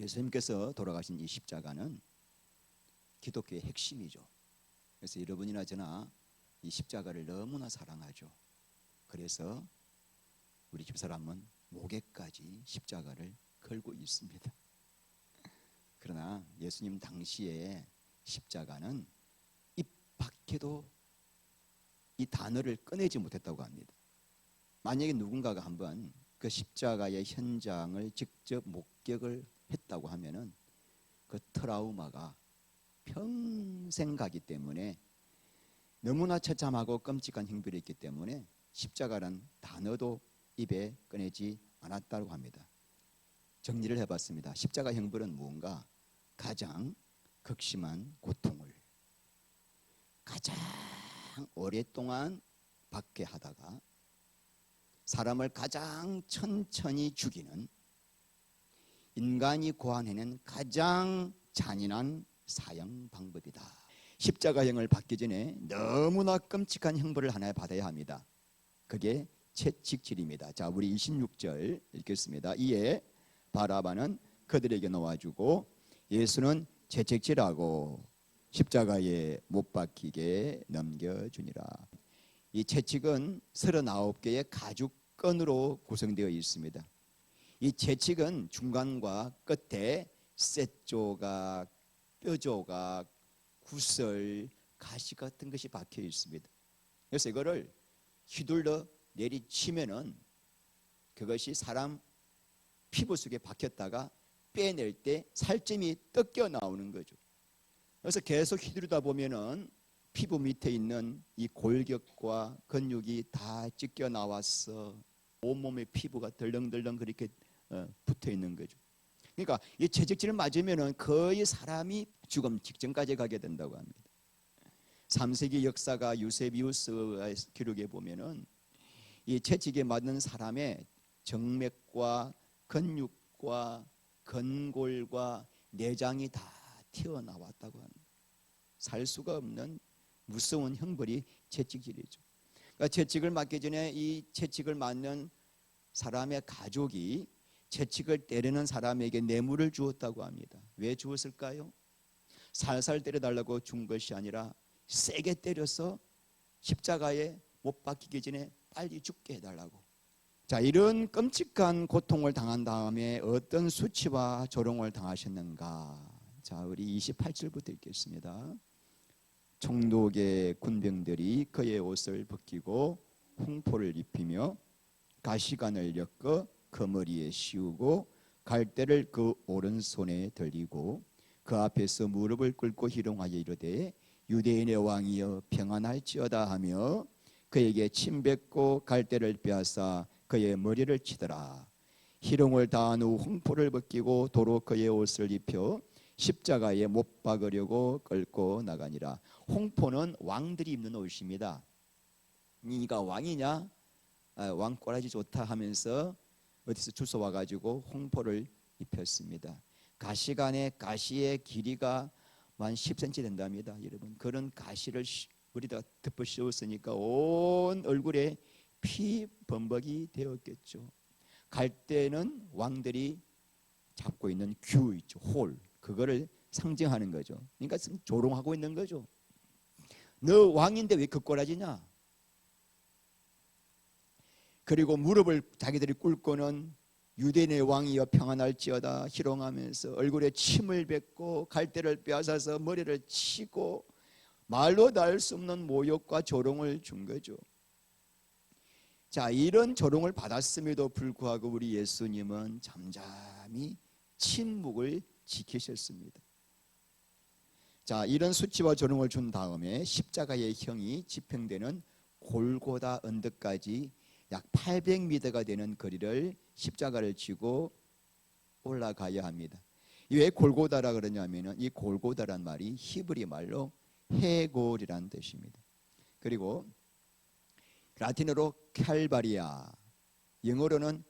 예수님께서 돌아가신 이 십자가는 기독교의 핵심이죠. 그래서 여러분이나 저나 이 십자가를 너무나 사랑하죠. 그래서 우리 집사람은 목에까지 십자가를 걸고 있습니다. 그러나 예수님 당시에 십자가는 입 밖에도 이 단어를 꺼내지 못했다고 합니다. 만약에 누군가가 한번 그 십자가의 현장을 직접 목격을 했다고 하면은 그 트라우마가 평생 가기 때문에 너무나 처참하고 끔찍한 형벌이 있기 때문에 십자가란 단어도 입에 꺼내지 않았다고 합니다. 정리를 해봤습니다. 십자가 형벌은 무언가? 가장 극심한 고통을 가장 오랫동안 받게 하다가 사람을 가장 천천히 죽이는, 인간이 고안해낸 가장 잔인한 사형 방법이다. 십자가형을 받기 전에 너무나 끔찍한 형벌을 하나 받아야 합니다. 그게 채찍질입니다. 자, 우리 26절 읽겠습니다. 이에 바라바는 그들에게 놓아주고 예수는 채찍질하고 십자가에 못 박히게 넘겨주니라. 이 채찍은 39개의 가죽끈으로 구성되어 있습니다. 이 채찍은 중간과 끝에 쇳조각, 뼈조각, 구슬, 가시 같은 것이 박혀 있습니다. 그래서 이거를 휘둘러 내리치면은 그것이 사람 피부 속에 박혔다가 빼낼 때 살점이 뜯겨 나오는 거죠. 그래서 계속 휘두르다 보면은 피부 밑에 있는 이 골격과 근육이 다 찢겨 나와서 온몸의 피부가 덜렁덜렁 그렇게 붙어 있는 거죠. 그러니까 이 채찍질을 맞으면은 거의 사람이 죽음 직전까지 가게 된다고 합니다. 3세기 역사가 유세비우스의 기록에 보면은 이 채찍에 맞는 사람의 정맥과 근육과 근골과 내장이 다 튀어나왔다고 합니다. 살 수가 없는 무서운 형벌이 채찍질이죠. 그러니까 채찍을 맞기 전에 이 채찍을 맞는 사람의 가족이 채찍을 때리는 사람에게 뇌물을 주었다고 합니다. 왜 주었을까요? 살살 때려달라고 준 것이 아니라 세게 때려서 십자가에 못 박히기 전에 빨리 죽게 해달라고. 자, 이런 끔찍한 고통을 당한 다음에 어떤 수치와 조롱을 당하셨는가? 자, 우리 28절부터 읽겠습니다. 총독의 군병들이 그의 옷을 벗기고 홍포를 입히며 가시관을 엮어 그 머리에 씌우고 갈대를 그 오른손에 들리고 그 앞에서 무릎을 꿇고 희롱하여 이르되 유대인의 왕이여 평안할지어다 하며 그에게 침 뱉고 갈대를 빼앗아 그의 머리를 치더라. 희롱을 다한 후 홍포를 벗기고 도로 그의 옷을 입혀 십자가에 못 박으려고 끌고 나가니라. 홍포는 왕들이 입는 옷입니다. 네가 왕이냐? 왕꼬라지 좋다 하면서 어디서 주워 와가지고 홍포를 입혔습니다. 가시관에 가시의 길이가 한 10cm 된답니다. 여러분, 그런 가시를 우리가 덮어 씌웠으니까 온 얼굴에 피 범벅이 되었겠죠. 갈대는 왕들이 잡고 있는 규 있죠, 홀, 그거를 상징하는 거죠. 그러니까 조롱하고 있는 거죠. 너 왕인데 왜 겉꼬라지냐? 그리고 무릎을 자기들이 꿇고는 유대인의 왕이여 평안할지어다 희롱하면서 얼굴에 침을 뱉고 갈대를 빼앗아서 머리를 치고 말로 다 할 수 없는 모욕과 조롱을 준 거죠. 자, 이런 조롱을 받았음에도 불구하고 우리 예수님은 잠잠히 침묵을 지키셨습니다. 자, 이런 수치와 조롱을 준 다음에 십자가의 형이 집행되는 골고다 언덕까지 약 800m가 되는 거리를 십자가를 지고 올라가야 합니다. 왜 골고다라 그러냐면은 이 골고다란 말이 히브리 말로 해골이라는 뜻입니다. 그리고 라틴어로 칼바리아, 영어로는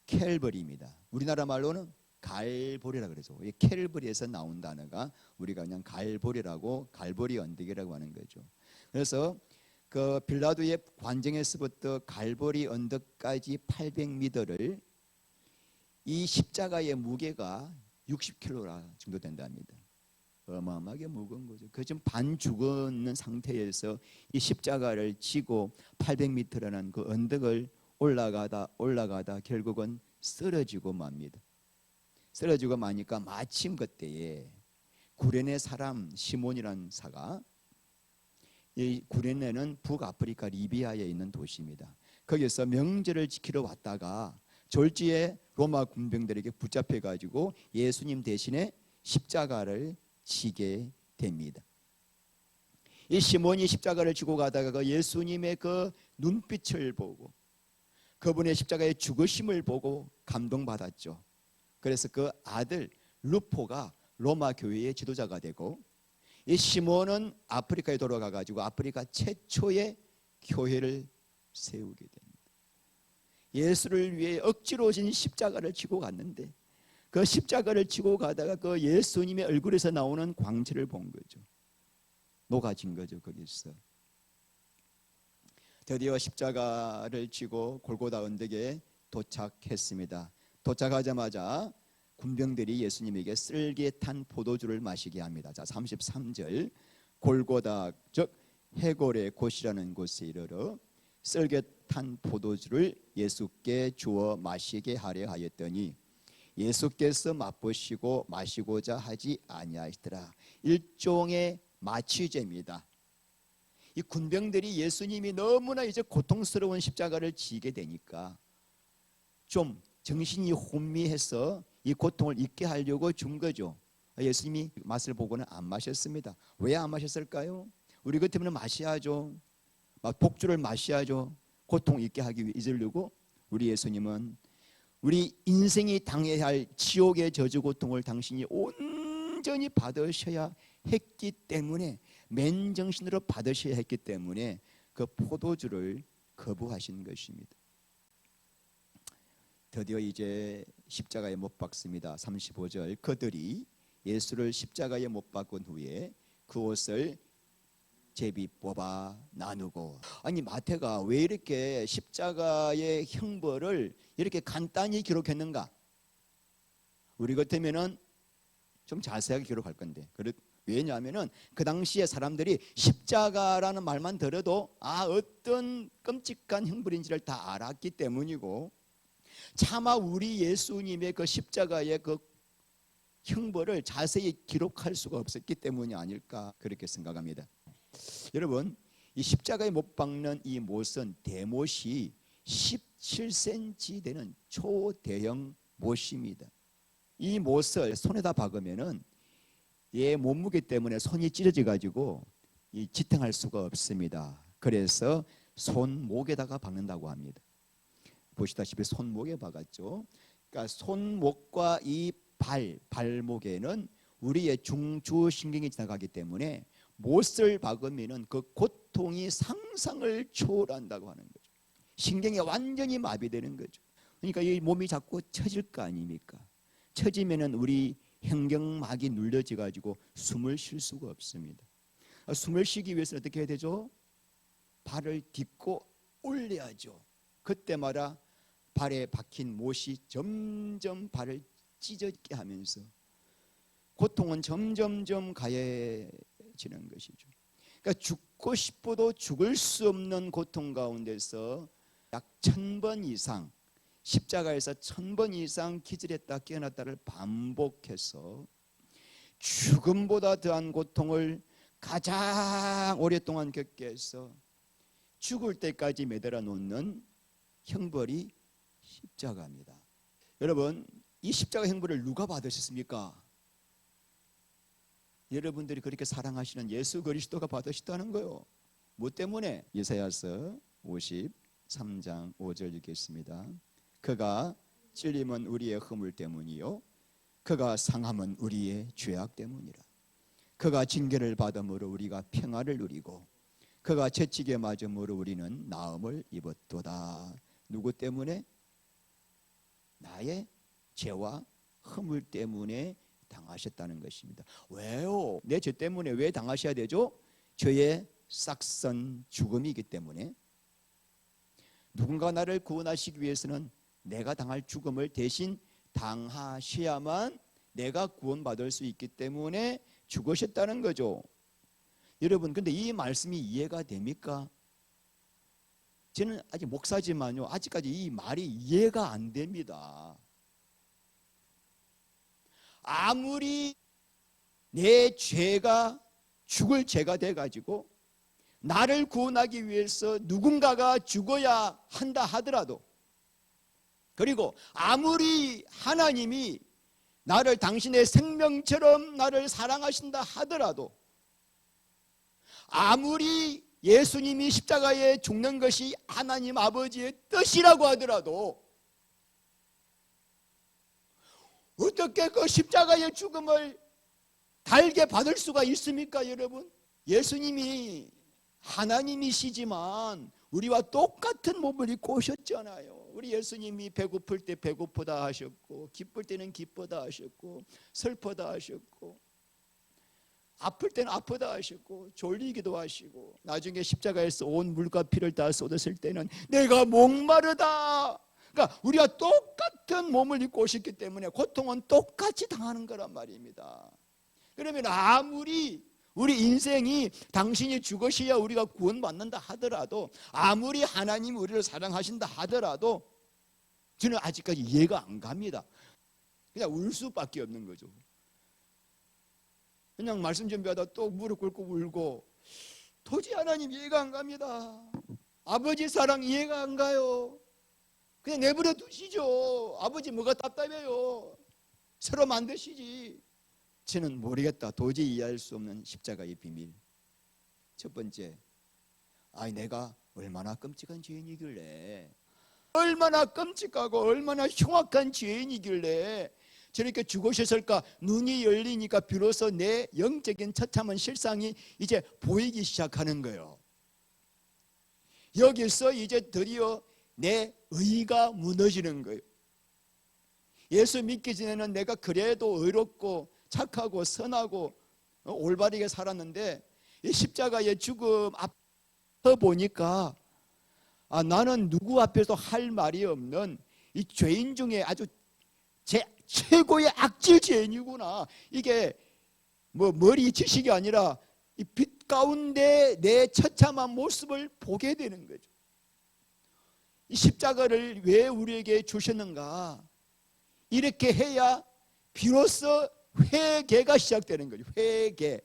캘버리입니다. 우리나라 말로는 갈보리라 그러죠. 이 캘버리에서 나온 단어가 우리가 그냥 갈보리라고, 갈보리 언덕이라고 하는 거죠. 그래서 그 빌라도의 관정에서부터 갈보리 언덕까지 800m를 이 십자가의 무게가 60kg 정도 된답니다. 어마어마하게 무거운 거죠. 그 지금 반 죽었는 상태에서 이 십자가를 지고 800m라는 그 언덕을 올라가다 결국은 쓰러지고 맙니다. 쓰러지고 마니까 마침 그때에 구레네 사람 시몬이라는 사가, 이 구레네는 북아프리카 리비아에 있는 도시입니다. 거기서 명절을 지키러 왔다가 졸지에 로마 군병들에게 붙잡혀 가지고 예수님 대신에 십자가를 지게 됩니다. 이 시몬이 십자가를 지고 가다가 그 예수님의 그 눈빛을 보고 그분의 십자가의 죽으심을 보고 감동받았죠. 그래서 그 아들 루포가 로마 교회의 지도자가 되고, 이 시몬은 아프리카에 돌아가 가지고 아프리카 최초의 교회를 세우게 됩니다. 예수를 위해 억지로 진 십자가를 지고 갔는데 그 십자가를 지고 가다가 그 예수님의 얼굴에서 나오는 광채를 본 거죠. 녹아진 거죠. 거기서 드디어 십자가를 지고 골고다 언덕에 도착했습니다. 도착하자마자 군병들이 예수님에게 쓸개 탄 포도주를 마시게 합니다. 자, 33절, 골고다 즉 해골의 곳이라는 곳에 이르러 쓸개 탄 포도주를 예수께 주어 마시게 하려 하였더니 예수께서 맛보시고 마시고자 하지 아니하시더라. 일종의 마취제입니다. 이 군병들이 예수님이 너무나 이제 고통스러운 십자가를 지게 되니까 좀 정신이 혼미해서 이 고통을 잊게 하려고 준 거죠. 예수님이 맛을 보고는 안 마셨습니다. 왜 안 마셨을까요? 우리 같으면 마셔야죠. 독주를 마셔야죠. 고통 잊게 하기 위해 잊으려고. 우리 예수님은 우리 인생이 당해야 할 지옥의 저주 고통을 당신이 온전히 받으셔야 했기 때문에, 맨정신으로 받으셔야 했기 때문에 그 포도주를 거부하신 것입니다. 드디어 이제 십자가에 못 박습니다. 35절, 그들이 예수를 십자가에 못 박은 후에 그 옷을 제비 뽑아 나누고. 아니, 마태가 왜 이렇게 십자가의 형벌을 이렇게 간단히 기록했는가? 우리 같으면은 좀 자세하게 기록할 건데, 왜냐하면은 그 당시에 사람들이 십자가라는 말만 들어도 어떤 끔찍한 형벌인지를 다 알았기 때문이고, 차마 우리 예수님의 그 십자가의 그 형벌을 자세히 기록할 수가 없었기 때문이 아닐까, 그렇게 생각합니다. 여러분, 이 십자가에 못 박는 이 못은 대못이 17cm 되는 초대형 못입니다. 이 못을 손에다 박으면은 얘 몸무게 때문에 손이 찢어져 가지고 지탱할 수가 없습니다. 그래서 손목에다가 박는다고 합니다. 보시다시피 손목에 박았죠. 그러니까 손목과 이 발목에는 우리의 중추신경이 지나가기 때문에 못을 박으면은 그 고통이 상상을 초월한다고 하는 거죠. 신경이 완전히 마비되는 거죠. 그러니까 이 몸이 자꾸 처질 거 아닙니까? 처지면은 우리 횡격막이 눌려져 가지고 숨을 쉴 수가 없습니다. 숨을 쉬기 위해서는 어떻게 해야 되죠? 발을 딛고 올려야죠. 그때마다 발에 박힌 못이 점점 발을 찢어지게 하면서 고통은 점점점 가해지는 것이죠. 그러니까 죽고 싶어도 죽을 수 없는 고통 가운데서 약 1000번 이상, 십자가에서 1000번 이상 기절했다 깨어났다를 반복해서 죽음보다 더한 고통을 가장 오랫동안 겪게 해서 죽을 때까지 매달아 놓는 형벌이 십자가입니다. 여러분, 이 십자가 형벌을 누가 받으셨습니까? 여러분들이 그렇게 사랑하시는 예수 그리스도가 받으셨다는 거예요. 뭐 때문에? 이사야서 53장 5절 읽겠습니다. 그가 찔림은 우리의 허물 때문이요 그가 상함은 우리의 죄악 때문이라. 그가 징계를 받음으로 우리가 평화를 누리고 그가 채찍에 맞음으로 우리는 나음을 입었도다. 누구 때문에? 나의 죄와 허물 때문에 당하셨다는 것입니다. 왜요? 내 죄 때문에 왜 당하셔야 되죠? 죄의 싹선 죽음이기 때문에. 누군가 나를 구원하시기 위해서는 내가 당할 죽음을 대신 당하셔야만 내가 구원받을 수 있기 때문에 죽으셨다는 거죠. 여러분, 근데 이 말씀이 이해가 됩니까? 저는 아직 목사지만요, 아직까지 이 말이 이해가 안 됩니다. 아무리 내 죄가 죽을 죄가 돼가지고 나를 구원하기 위해서 누군가가 죽어야 한다 하더라도, 그리고 아무리 하나님이 나를 당신의 생명처럼 나를 사랑하신다 하더라도, 아무리 예수님이 십자가에 죽는 것이 하나님 아버지의 뜻이라고 하더라도 어떻게 그 십자가의 죽음을 달게 받을 수가 있습니까, 여러분? 예수님이 하나님이시지만 우리와 똑같은 몸을 입고 오셨잖아요. 우리 예수님이 배고플 때 배고프다 하셨고, 기쁠 때는 기쁘다 하셨고, 슬프다 하셨고, 아플 때는 아프다 하셨고, 졸리기도 하시고, 나중에 십자가에서 온 물과 피를 다 쏟았을 때는 내가 목마르다. 그러니까 우리가 똑같은 몸을 입고 오셨기 때문에 고통은 똑같이 당하는 거란 말입니다. 그러면 아무리 우리 인생이 당신이 죽으셔야 우리가 구원받는다 하더라도, 아무리 하나님이 우리를 사랑하신다 하더라도 저는 아직까지 이해가 안 갑니다. 그냥 울 수밖에 없는 거죠. 그냥 말씀 준비하다 또 무릎 꿇고 울고, 도저히 하나님 이해가 안 갑니다. 아버지 사랑 이해가 안 가요. 그냥 내버려 두시죠. 아버지 뭐가 답답해요. 서로 만드시지. 저는 모르겠다. 도저히 이해할 수 없는 십자가의 비밀. 첫 번째, 내가 얼마나 끔찍한 죄인이길래, 얼마나 끔찍하고 얼마나 흉악한 죄인이길래 저렇게 죽으셨을까. 눈이 열리니까 비로소 내 영적인 처참한 실상이 이제 보이기 시작하는 거예요. 여기서 이제 드디어 내 의가 무너지는 거예요. 예수 믿기 전에는 내가 그래도 의롭고 착하고 선하고 올바르게 살았는데, 이 십자가의 죽음 앞서 보니까 나는 누구 앞에서 할 말이 없는 이 죄인 중에 아주 최고의 악질 죄인이구나. 이게 뭐 머리 지식이 아니라 이 빛 가운데 내 처참한 모습을 보게 되는 거죠. 이 십자가를 왜 우리에게 주셨는가? 이렇게 해야 비로소 회개가 시작되는 거죠. 회개.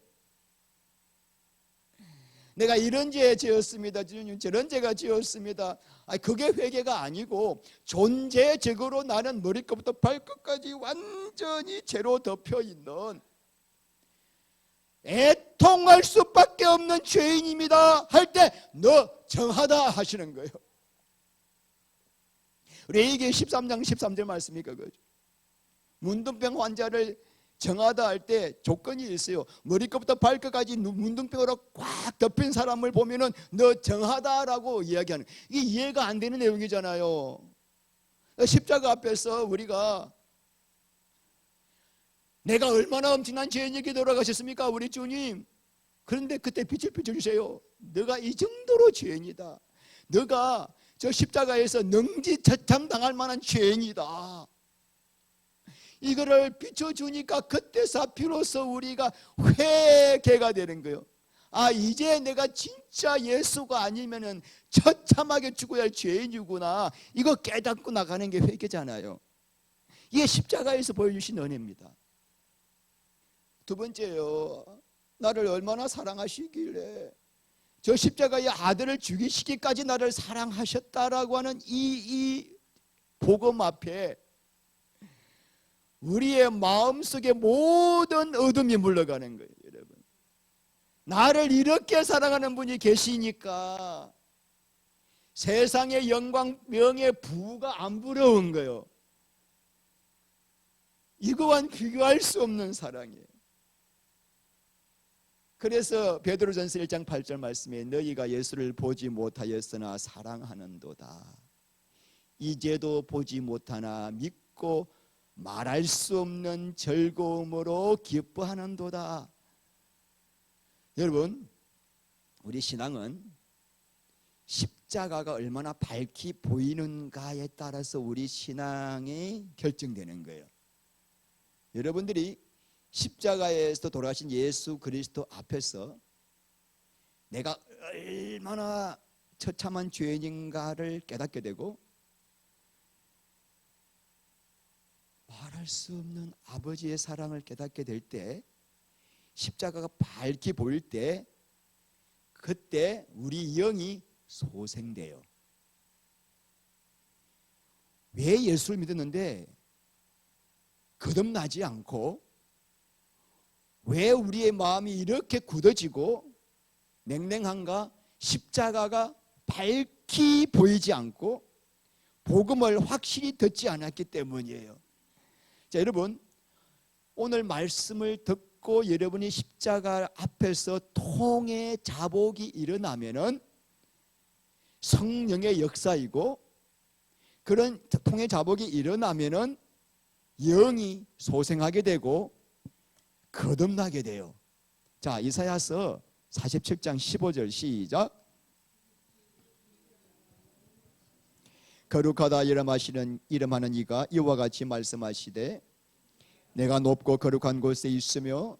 내가 이런 죄 지었습니다. 저런 죄가 지었습니다. 그게 회개가 아니고, 존재적으로 나는 머리끝부터 발끝까지 완전히 죄로 덮여 있는, 애통할 수밖에 없는 죄인입니다 할 때 너 정하다 하시는 거예요. 레위기 13장 13절 말씀이 그거죠. 문둥병 환자를 정하다 할 때 조건이 있어요. 머리끝부터 발끝까지 문둥병으로 꽉 덮인 사람을 보면은 너 정하다라고 이야기하는, 이게 이해가 안 되는 내용이잖아요. 십자가 앞에서 우리가 내가 얼마나 엄청난 죄인에게 돌아가셨습니까, 우리 주님. 그런데 그때 빛을 비춰주세요. 너가 이 정도로 죄인이다. 너가 저 십자가에서 능지처참 당할 만한 죄인이다. 이거를 비춰주니까 그때서 비로소 우리가 회개가 되는 거예요. 이제 내가 진짜 예수가 아니면은 처참하게 죽어야 할 죄인이구나. 이거 깨닫고 나가는 게 회개잖아요. 이게 십자가에서 보여주신 은혜입니다. 두 번째요, 나를 얼마나 사랑하시길래 저 십자가의 아들을 죽이시기까지 나를 사랑하셨다라고 하는 이 복음 앞에 우리의 마음속에 모든 어둠이 물러가는 거예요. 여러분, 나를 이렇게 사랑하는 분이 계시니까 세상의 영광, 명예, 부가 안 부러운 거예요. 이거와는 비교할 수 없는 사랑이에요. 그래서 베드로전서 1장 8절 말씀에 너희가 예수를 보지 못하였으나 사랑하는도다. 이제도 보지 못하나 믿고 말할 수 없는 즐거움으로 기뻐하는도다. 여러분, 우리 신앙은 십자가가 얼마나 밝히 보이는가에 따라서 우리 신앙이 결정되는 거예요. 여러분들이 십자가에서 돌아가신 예수 그리스도 앞에서 내가 얼마나 처참한 죄인인가를 깨닫게 되고 말할 수 없는 아버지의 사랑을 깨닫게 될 때, 십자가가 밝게 보일 때, 그때 우리 영이 소생돼요. 왜 예수를 믿었는데 거듭나지 않고, 왜 우리의 마음이 이렇게 굳어지고 냉랭한가? 십자가가 밝히 보이지 않고 복음을 확실히 듣지 않았기 때문이에요. 자, 여러분, 오늘 말씀을 듣고 여러분이 십자가 앞에서 통의 자복이 일어나면은 성령의 역사이고, 그런 통의 자복이 일어나면은 영이 소생하게 되고 거듭나게 돼요. 자, 이사야서 47장 15절 시작. 거룩하다 이름하는 이가 이와 같이 말씀하시되, 내가 높고 거룩한 곳에 있으며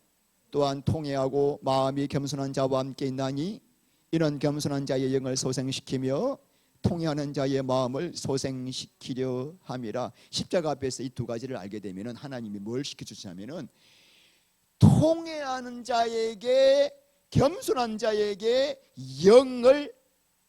또한 통회하고 마음이 겸손한 자와 함께 있나니, 이런 겸손한 자의 영을 소생시키며 통회하는 자의 마음을 소생시키려 함이라. 십자가 앞에서 이 두 가지를 알게 되면 하나님이 뭘 시켜주시냐면은, 통회하는 자에게, 겸손한 자에게 영을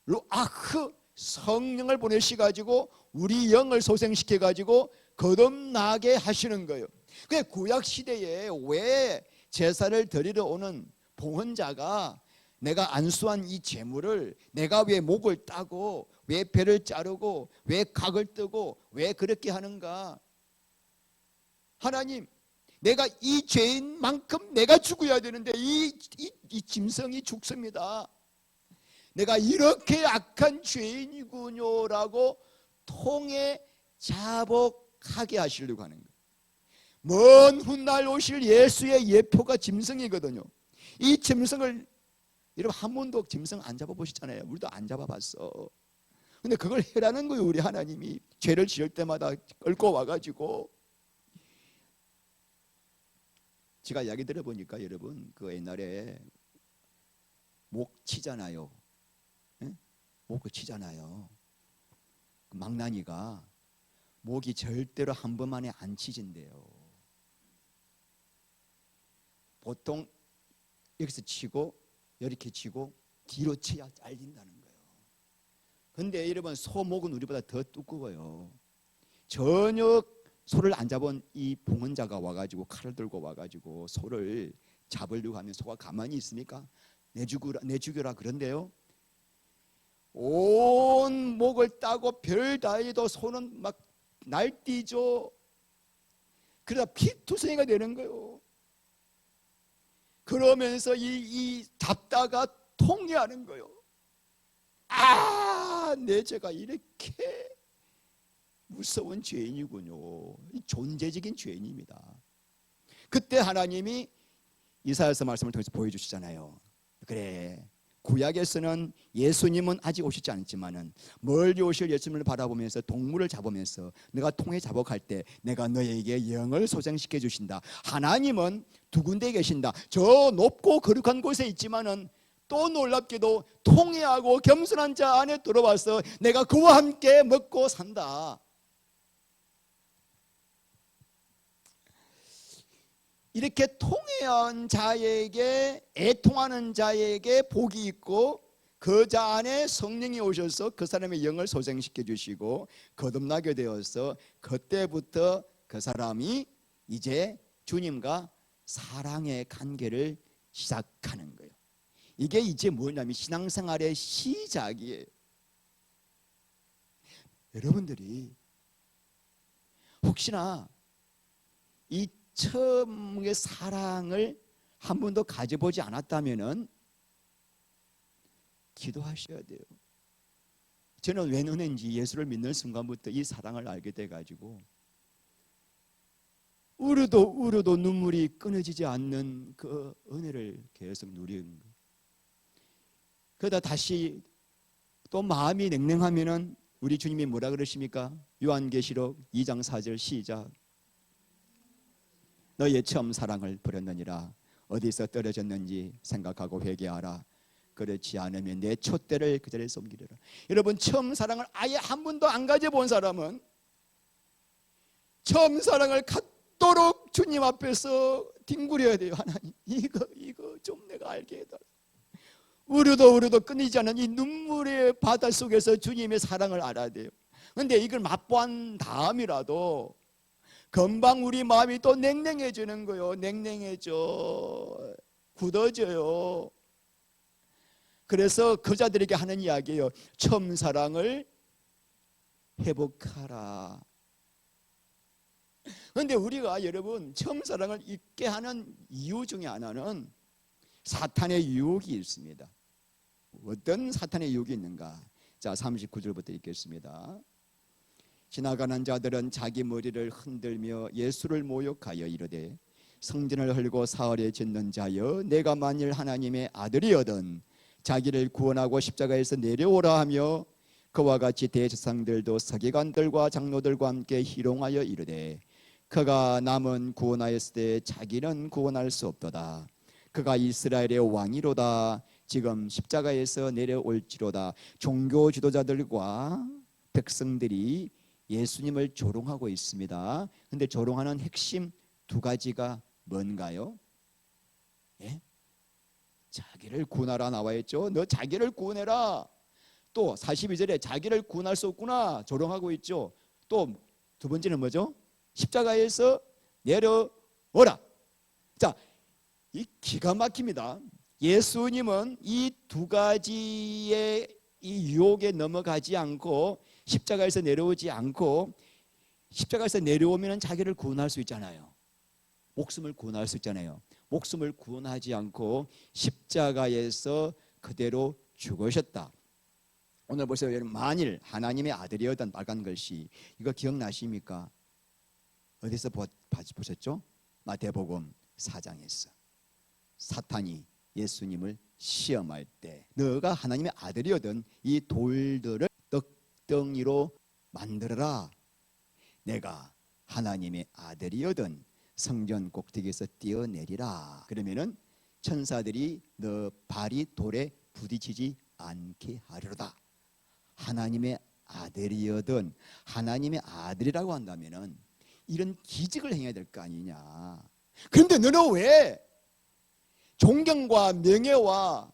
루아흐, 성령을 보내시가지고 우리 영을 소생시켜가지고 거듭나게 하시는 거예요. 그게 구약시대에 왜 제사를 드리러 오는 봉헌자가 내가 안수한 이 제물을 내가 왜 목을 따고 왜 배를 자르고 왜 각을 뜨고 왜 그렇게 하는가? 하나님, 내가 이 죄인만큼 내가 죽어야 되는데 이 짐승이 죽습니다. 내가 이렇게 악한 죄인이군요라고 통해 자복하게 하시려고 하는 거예요. 먼 훗날 오실 예수의 예표가 짐승이거든요. 이 짐승을 여러분 한 번도 짐승 안 잡아보시잖아요. 우리도 안 잡아봤어. 근데 그걸 해라는 거예요. 우리 하나님이 죄를 지을 때마다 끌고 와가지고. 제가 이야기 들어보니까 여러분, 그 옛날에 목 치잖아요. 예? 목 치잖아요. 망나니가 목이 절대로 한 번 만에 안 치진대요. 보통 여기서 치고 이렇게 치고 뒤로 쳐야 잘린다는 거예요. 근데 여러분, 소목은 우리보다 더 두꺼워요. 전혀 소를 안 잡은 이 봉헌자가 와가지고 칼을 들고 와가지고 소를 잡으려고 하면 소가 가만히 있습니까? 내 죽여라 그런데요, 온 목을 따고 별 다 해도 소는 막 날뛰죠. 그러다 피투성이가 되는 거예요. 그러면서 이 잡다가 통회하는 거예요. 아, 내 죄가 이렇게 무서운 죄인이군요. 존재적인 죄인입니다. 그때 하나님이 이사야서 말씀을 통해서 보여주시잖아요. 그래, 구약에서는 예수님은 아직 오시지 않았지만은 멀리 오실 예수님을 바라보면서 동물을 잡으면서 내가 통해 자복할 때 내가 너에게 영을 소생시켜 주신다. 하나님은 두 군데에 계신다. 저 높고 거룩한 곳에 있지만은 또 놀랍게도 통회하고 겸손한 자 안에 들어와서 내가 그와 함께 먹고 산다. 이렇게 통회한 자에게, 애통하는 자에게 복이 있고 그 자 안에 성령이 오셔서 그 사람의 영을 소생시켜 주시고 거듭나게 되어서 그때부터 그 사람이 이제 주님과 사랑의 관계를 시작하는 거예요. 이게 이제 뭐냐면 신앙생활의 시작이에요. 여러분들이 혹시나 이 처음의 사랑을 한 번도 가져보지 않았다면은 기도하셔야 돼요. 저는 웬 은혜인지 예수를 믿는 순간부터 이 사랑을 알게 돼가지고 울어도 눈물이 끊어지지 않는 그 은혜를 계속 누리는 거예요. 그러다 다시 또 마음이 냉랭하면은 우리 주님이 뭐라 그러십니까? 요한계시록 2장 4절 시작. 너의 처음 사랑을 버렸느니라. 어디서 떨어졌는지 생각하고 회개하라. 그렇지 않으면 내 촛대를 그 자리에 옮기리라. 여러분, 처음 사랑을 아예 한 번도 안 가져본 사람은 처음 사랑을 갖도록 주님 앞에서 뒹굴여야 돼요. 하나님, 이거 좀 내가 알게 해달라. 우려도 끊이지 않는 이 눈물의 바다 속에서 주님의 사랑을 알아야 돼요. 그런데 이걸 맛보한 다음이라도 금방 우리 마음이 또 냉랭해지는 거예요. 냉랭해져, 굳어져요. 그래서 그 자들에게 하는 이야기예요. 처음 사랑을 회복하라. 그런데 우리가 여러분 처음 사랑을 잊게 하는 이유 중에 하나는 사탄의 유혹이 있습니다. 어떤 사탄의 유혹이 있는가? 자, 39절부터 읽겠습니다. 지나가는 자들은 자기 머리를 흔들며 예수를 모욕하여 이르되 성전을 헐고 사흘에 짓는 자여, 내가 만일 하나님의 아들이거든 자기를 구원하고 십자가에서 내려오라 하며, 그와 같이 대제사장들도 서기관들과 장로들과 함께 희롱하여 이르되 그가 남은 구원하였을 때 자기는 구원할 수 없도다. 그가 이스라엘의 왕이로다. 지금 십자가에서 내려올지로다. 종교 지도자들과 백성들이 예수님을 조롱하고 있습니다. 그런데 조롱하는 핵심 두 가지가 뭔가요? 예? 자기를 구원하라 나와 있죠. 너 자기를 구원해라. 또 42절에 자기를 구원할 수 없구나 조롱하고 있죠. 또 두 번째는 뭐죠? 십자가에서 내려오라. 자, 이 기가 막힙니다. 예수님은 이 두 가지의 이 유혹에 넘어가지 않고 십자가에서 내려오지 않고, 십자가에서 내려오면 자기를 구원할 수 있잖아요. 목숨을 구원할 수 있잖아요. 목숨을 구원하지 않고 십자가에서 그대로 죽으셨다. 오늘 보세요. 여러분, 만일 하나님의 아들이었던 빨간 글씨, 이거 기억나십니까? 어디서 보셨죠? 마태복음 4장에서 사탄이 예수님을 시험할 때 너가 하나님의 아들이거든 이 돌들을 떡덩이로 만들어라. 내가 하나님의 아들이거든 성전 꼭대기에서 뛰어내리라. 그러면은 천사들이 너 발이 돌에 부딪히지 않게 하리로다. 하나님의 아들이거든, 하나님의 아들이라고 한다면은 이런 기적을 행해야 될 거 아니냐. 그런데 너는 왜 존경과 명예와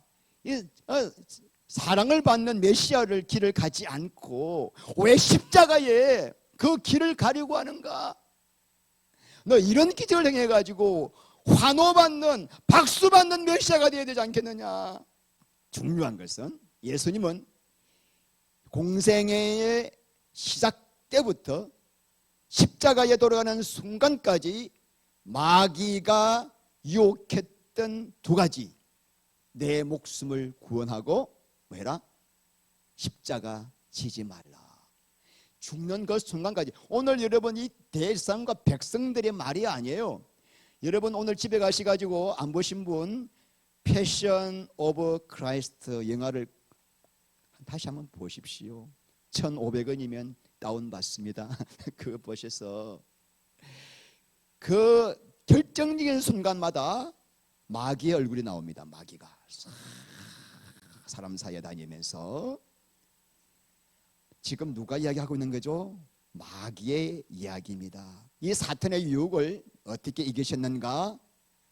사랑을 받는 메시아를 길을 가지 않고 왜 십자가에 그 길을 가려고 하는가? 너 이런 기적을 행해가지고 환호받는, 박수받는 메시아가 되어야 되지 않겠느냐. 중요한 것은 예수님은 공생애의 시작 때부터 십자가에 돌아가는 순간까지 마귀가 유혹했던 두 가지, 내 목숨을 구원하고 뭐해라? 십자가 지지 말라. 죽는 그 순간까지. 오늘 여러분 이 대상과 백성들의 말이 아니에요. 여러분 오늘 집에 가셔가지고 안 보신 분 패션 오브 크라이스트 영화를 다시 한번 보십시오. 1,500원이면 다운받습니다. 그거 보셔서 그 결정적인 순간마다 마귀의 얼굴이 나옵니다. 마귀가 사람 사이에 다니면서 지금 누가 이야기하고 있는 거죠? 마귀의 이야기입니다. 이 사탄의 유혹을 어떻게 이기셨는가?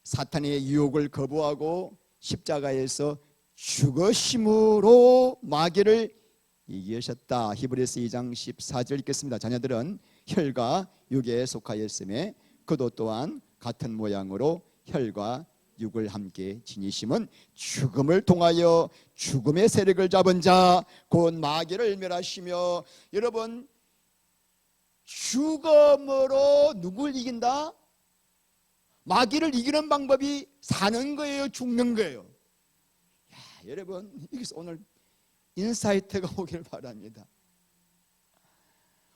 사탄의 유혹을 거부하고 십자가에서 죽으심으로 마귀를 이기셨다. 히브리서 2장 14절 읽겠습니다. 자녀들은 혈과 육에 속하였음에 그도 또한 같은 모양으로 혈과 육을 함께 지니심은 죽음을 통하여 죽음의 세력을 잡은 자 곧 마귀를 멸하시며. 여러분, 죽음으로 누굴 이긴다? 마귀를 이기는 방법이 사는 거예요, 죽는 거예요? 야, 여러분, 여기서 오늘 인사이트가 오길 바랍니다.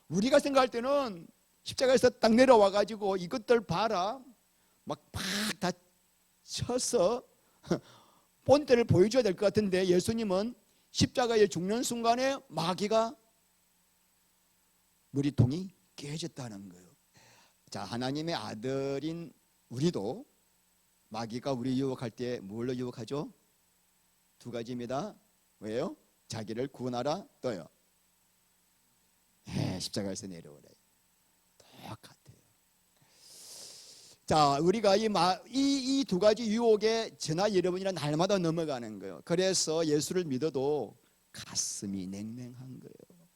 우리가 생각할 때는 십자가에서 딱 내려와 가지고 이것들 봐라 막 다 쳐서 본때를 보여줘야 될 것 같은데, 예수님은 십자가에 죽는 순간에 마귀가 머리통이 깨졌다는 거예요. 자, 하나님의 아들인 우리도 마귀가 우리 유혹할 때 뭘로 유혹하죠? 두 가지입니다. 왜요? 자기를 구원하라, 또요. 십자가에서 내려오래. 똑같아요. 자, 우리가 이 두 가지 유혹에 저나 여러분이나 날마다 넘어가는 거예요. 그래서 예수를 믿어도 가슴이 냉랭한 거예요.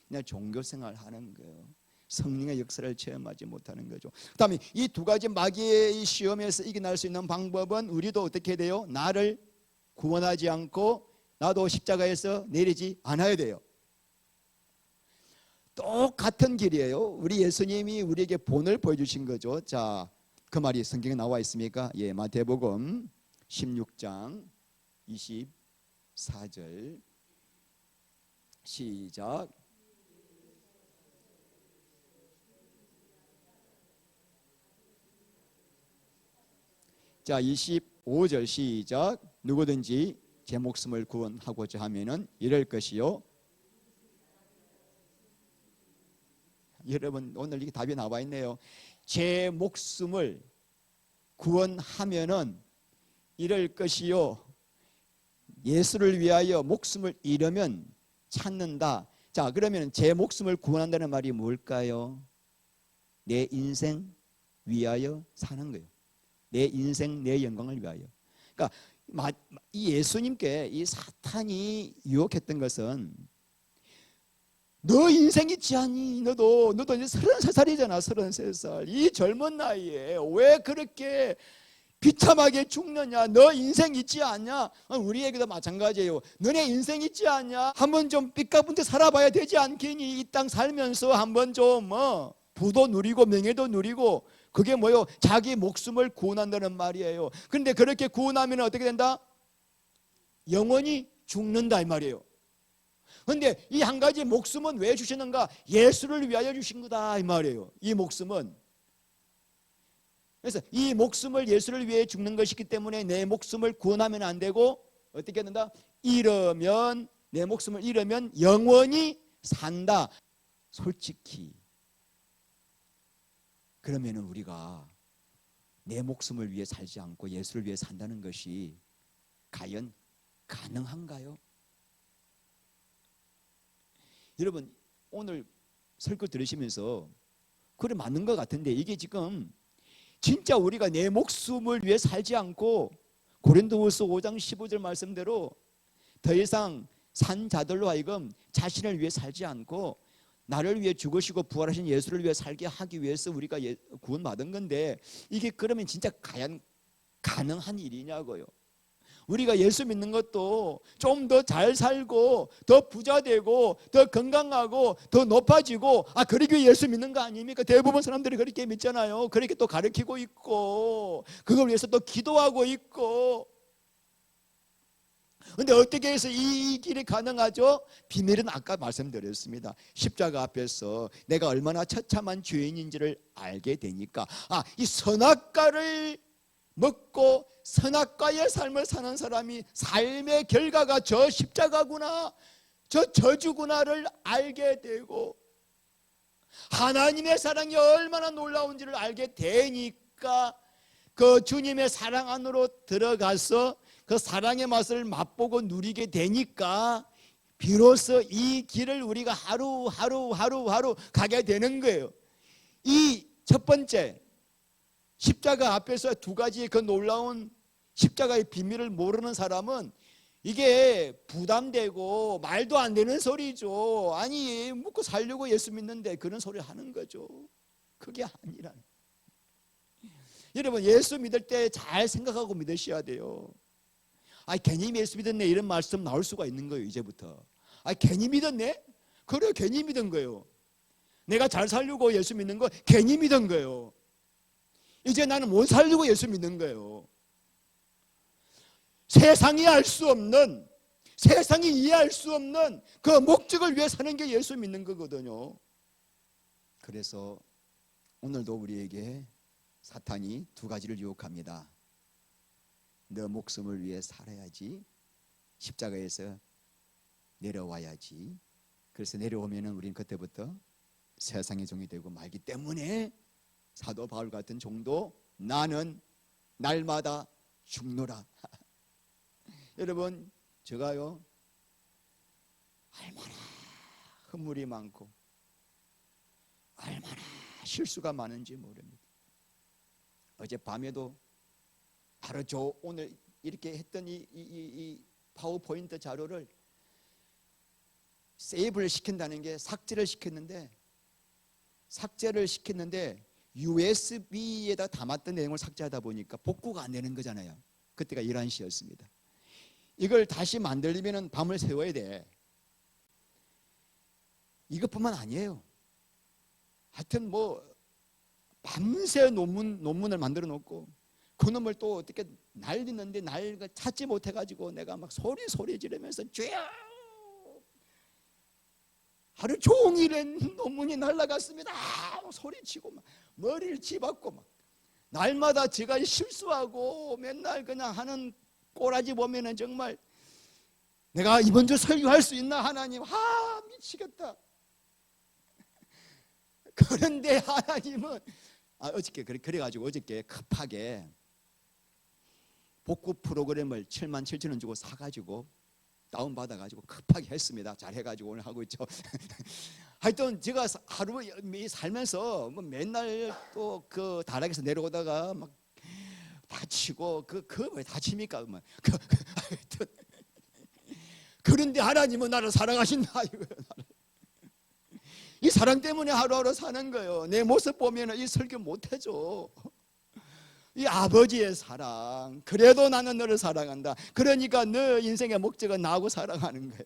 그냥 종교생활 하는 거예요. 성령의 역사를 체험하지 못하는 거죠. 그 다음에 이 두 가지 마귀의 시험에서 이겨낼 수 있는 방법은 우리도 어떻게 돼요? 나를 구원하지 않고 나도 십자가에서 내리지 않아야 돼요. 똑같은 길이에요. 우리 예수님이 우리에게 본을 보여주신 거죠. 자, 그 말이 성경에 나와 있습니까? 예, 마태복음 16장 24절 시작. 자, 25절 시작. 누구든지 제 목숨을 구원하고자 하면은 이럴 것이요. 여러분, 오늘 이게 답이 나와 있네요. 제 목숨을 구원하면은 이럴 것이요. 예수를 위하여 목숨을 잃으면 찾는다. 자, 그러면 제 목숨을 구원한다는 말이 뭘까요? 내 인생 위하여 사는 거예요. 내 인생, 내 영광을 위하여. 그러니까 이 예수님께 이 사탄이 유혹했던 것은 너 인생 있지 않니? 너도 이제 33살이잖아. 33살. 이 젊은 나이에 왜 그렇게 비참하게 죽느냐? 너 인생 있지 않냐? 우리에게도 마찬가지예요. 너네 인생 있지 않냐? 한번 좀 삐까분데 살아봐야 되지 않겠니? 이 땅 살면서 한번 좀 부도 누리고 명예도 누리고, 그게 뭐요? 자기 목숨을 구원한다는 말이에요. 그런데 그렇게 구원하면 어떻게 된다? 영원히 죽는다 이 말이에요. 그런데 이 한 가지 목숨은 왜 주시는가? 예수를 위하여 주신 거다 이 말이에요. 이 목숨은. 그래서 이 목숨을 예수를 위해 죽는 것이기 때문에 내 목숨을 구원하면 안 되고 어떻게 된다? 잃으면, 내 목숨을 잃으면 영원히 산다. 솔직히 그러면은 우리가 내 목숨을 위해 살지 않고 예수를 위해 산다는 것이 과연 가능한가요? 여러분, 오늘 설교 들으시면서 그래 맞는 것 같은데, 이게 지금 진짜 우리가 내 목숨을 위해 살지 않고 고린도후서 5장 15절 말씀대로 더 이상 산 자들로 하여금 자신을 위해 살지 않고 나를 위해 죽으시고 부활하신 예수를 위해 살게 하기 위해서 우리가 구원받은 건데, 이게 그러면 진짜 과연 가능한 일이냐고요. 우리가 예수 믿는 것도 좀 더 잘 살고 더 부자 되고 더 건강하고 더 높아지고, 그러기 위해 예수 믿는 거 아닙니까? 대부분 사람들이 그렇게 믿잖아요. 그렇게 또 가르치고 있고 그걸 위해서 또 기도하고 있고. 그런데 어떻게 해서 이 길이 가능하죠? 비밀은 아까 말씀드렸습니다. 십자가 앞에서 내가 얼마나 처참한 죄인인지를 알게 되니까, 이 선악과를 먹고 선악과의 삶을 사는 사람이 삶의 결과가 저 십자가구나, 저 저주구나를 알게 되고, 하나님의 사랑이 얼마나 놀라운지를 알게 되니까 그 주님의 사랑 안으로 들어가서 그 사랑의 맛을 맛보고 누리게 되니까 비로소 이 길을 우리가 하루 가게 되는 거예요. 이 첫 번째 십자가 앞에서 두 가지의 그 놀라운 십자가의 비밀을 모르는 사람은 이게 부담되고 말도 안 되는 소리죠. 아니, 먹고 살려고 예수 믿는데 그런 소리 하는 거죠. 그게 아니라는. 여러분, 예수 믿을 때 잘 생각하고 믿으셔야 돼요. 괜히 예수 믿었네 이런 말씀 나올 수가 있는 거예요. 이제부터 괜히 믿었네? 그래, 괜히 믿은 거예요. 내가 잘 살려고 예수 믿는 거 괜히 믿은 거예요. 이제 나는 못 살려고 예수 믿는 거예요. 세상이 알 수 없는, 세상이 이해할 수 없는 그 목적을 위해 사는 게 예수 믿는 거거든요. 그래서 오늘도 우리에게 사탄이 두 가지를 유혹합니다. 너 목숨을 위해 살아야지, 십자가에서 내려와야지. 그래서 내려오면 우리는 그때부터 세상의 종이 되고 말기 때문에 사도 바울 같은 종도 나는 날마다 죽노라. 여러분, 제가요 얼마나 허물이 많고 얼마나 실수가 많은지 모릅니다. 어젯밤에도 바로 저 오늘 이렇게 했던 이 파워포인트 자료를 세이브를 시킨다는 게 삭제를 시켰는데 USB에다 담았던 내용을 삭제하다 보니까 복구가 안 되는 거잖아요. 그때가 11시였습니다. 이걸 다시 만들려면 밤을 새워야 돼. 이것뿐만 아니에요. 하여튼 뭐 밤새 논문을 만들어 놓고 그놈을 또 어떻게 날리는데 날 찾지 못해가지고 내가 막 소리 지르면서 쥐어 하루 종일에 논문이 날아갔습니다. 소리치고 막 머리를 치받고 막 날마다 제가 실수하고 맨날 그냥 하는 꼬라지 보면은 정말 내가 이번 주 설교할 수 있나 하나님, 미치겠다. 그런데 하나님은 어저께 그래가지고 어저께 급하게 복구 프로그램을 77,000원 주고 사가지고 다운받아가지고 급하게 했습니다. 잘 해가지고 오늘 하고 있죠. 하여튼 제가 하루 살면서 뭐 맨날 또 그 다락에서 내려오다가 막 다치고 왜 다칩니까? 하여튼 그런데 하나님은 나를 사랑하신다. 이 사랑 때문에 하루하루 사는 거예요. 내 모습 보면 이 설교 못 해줘. 이 아버지의 사랑, 그래도 나는 너를 사랑한다. 그러니까 너 인생의 목적은 나하고 사랑하는 거야.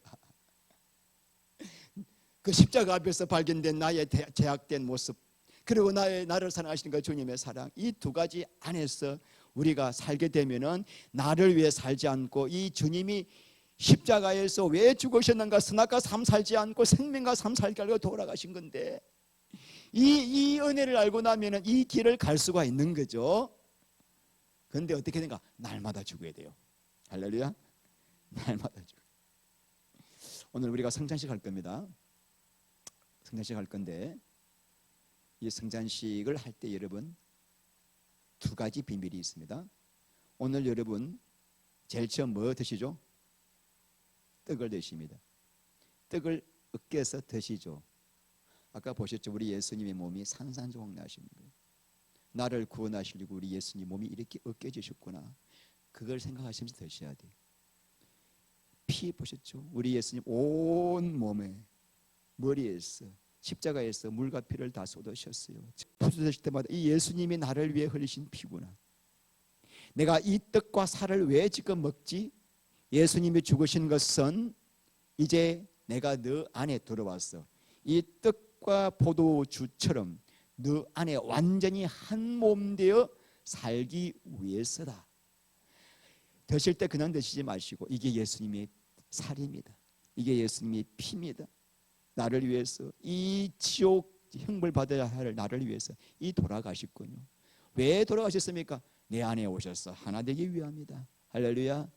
그 십자가 앞에서 발견된 나의 제약된 모습, 그리고 나를 사랑하시는 그 주님의 사랑, 이 두 가지 안에서 우리가 살게 되면은 나를 위해 살지 않고 이 주님이 십자가에서 왜 죽으셨는가, 선악과 삶 살지 않고 생명과 삶 살게 하려고 돌아가신 건데, 이 은혜를 알고 나면은 이 길을 갈 수가 있는 거죠. 그런데 어떻게 된가? 날마다 죽어야 돼요. 할렐루야. 날마다 죽어요. 오늘 우리가 성찬식 할 겁니다. 성찬식 할 건데 이 성찬식을 할 때 여러분 두 가지 비밀이 있습니다. 오늘 여러분 제일 처음 뭐 드시죠? 떡을 드십니다. 떡을 으깨서 드시죠. 아까 보셨죠? 우리 예수님의 몸이 산산조각 나시는 거예요. 나를 구원하시려고 우리 예수님 몸이 이렇게 으깨지셨구나. 그걸 생각하시면서 드셔야 돼요. 피 보셨죠? 우리 예수님 온 몸에 머리에서 십자가에서 물과 피를 다 쏟으셨어요. 부수실 때마다 이 예수님이 나를 위해 흘리신 피구나. 내가 이 떡과 살을 왜 지금 먹지? 예수님이 죽으신 것은 이제 내가 너 안에 들어왔어. 이 떡과 포도주처럼 너 안에 완전히 한 몸 되어 살기 위해서다. 드실 때 그냥 드시지 마시고 이게 예수님의 살입니다. 이게 예수님의 피입니다. 나를 위해서 이 지옥 형벌 받아야 할 나를 위해서 이 돌아가셨군요. 왜 돌아가셨습니까? 내 안에 오셔서 하나 되기 위함이다. 할렐루야.